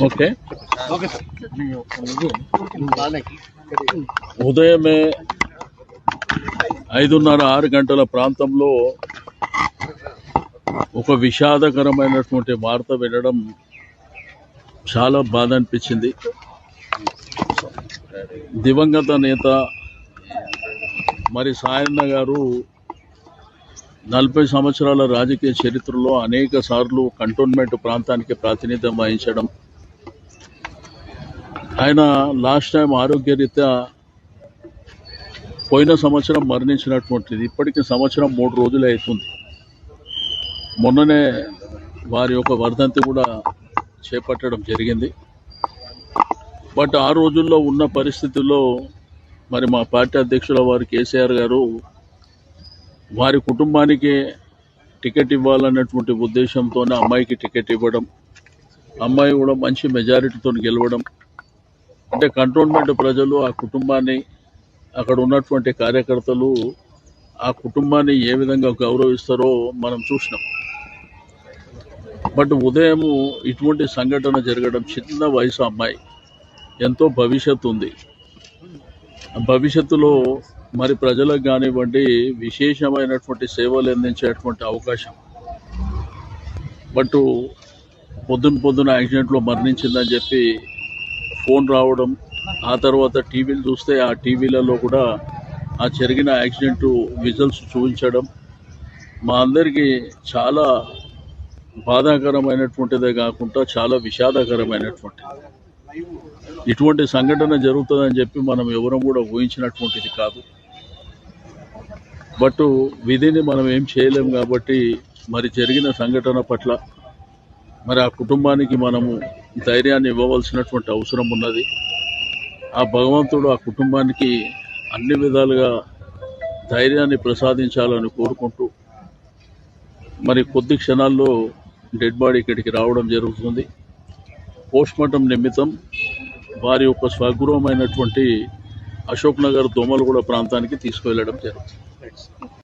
Okay ఉదయమే 5:30-6 గంటల ప్రాంతంలో ఒక విషాదకరమైనటువంటి వార్త వినడం చాలా బాధ అనిపించింది. దివంగత నేత మరి సాయన్న గారు 40 సంవత్సరాల రాజకీయ చరిత్రలో అనేక సార్లు కంటోన్మెంట్ ప్రాంతానికి ప్రాతినిధ్యం వహించడం, ఆయన లాస్ట్ టైం ఆరోగ్యరీత్యా పోయిన సంవత్సరం మరణించినటువంటిది. ఇప్పటికి సంవత్సరం 3 రోజులు అవుతుంది. మొన్ననే వారి యొక్క వర్ధంతి కూడా చేపట్టడం జరిగింది. బట్ ఆ రోజుల్లో ఉన్న పరిస్థితుల్లో మరి మా పార్టీ అధ్యక్షుల వారు కేసీఆర్ గారు వారి కుటుంబానికి టికెట్ ఇవ్వాలన్నటువంటి ఉద్దేశంతోనే అమ్మాయికి టికెట్ ఇవ్వడం, అమ్మాయి కూడా మంచి మెజారిటీతో గెలవడం, అంటే కంటోన్మెంట్ ప్రజలు ఆ కుటుంబాన్ని, అక్కడ ఉన్నటువంటి కార్యకర్తలు ఆ కుటుంబాన్ని ఏ విధంగా గౌరవిస్తారో మనం చూసినాం. బట్ ఉదయం ఇటువంటి సంఘటన జరగడం, చిన్న వయసు అమ్మాయి, ఎంతో భవిష్యత్తు ఉంది. భవిష్యత్తులో మరి ప్రజలకు కానివ్వండి విశేషమైనటువంటి సేవలు అందించేటువంటి అవకాశం. బట్ పొద్దున యాక్సిడెంట్లో మరణించిందని చెప్పి ఫోన్ రావడం, ఆ తర్వాత టీవీలు చూస్తే ఆ టీవీలలో కూడా ఆ జరిగిన యాక్సిడెంట్ విజువల్స్ చూపించడం మా అందరికీ చాలా బాధాకరమైనటువంటిదే కాకుండా చాలా విషాదకరమైనటువంటిది. ఇటువంటి సంఘటన జరుగుతుందని చెప్పి మనం ఎవరం కూడా ఊహించినటువంటిది కాదు. బట్ విధిని మనం ఏం చేయలేం కాబట్టి మరి జరిగిన సంఘటన పట్ల మరి ఆ కుటుంబానికి మనము ధైర్యాన్ని ఇవ్వవలసినటువంటి అవసరం ఉన్నది. ఆ భగవంతుడు ఆ కుటుంబానికి అన్ని విధాలుగా ధైర్యాన్ని ప్రసాదించాలని కోరుకుంటూ మరి కొద్ది క్షణాల్లో డెడ్ బాడీ ఇక్కడికి రావడం జరుగుతుంది. పోస్ట్మార్టం నిమిత్తం వారి యొక్క స్వగృహమైనటువంటి అశోక్ నగర్ దోమలగూడ ప్రాంతానికి తీసుకువెళ్ళడం జరుగుతుంది.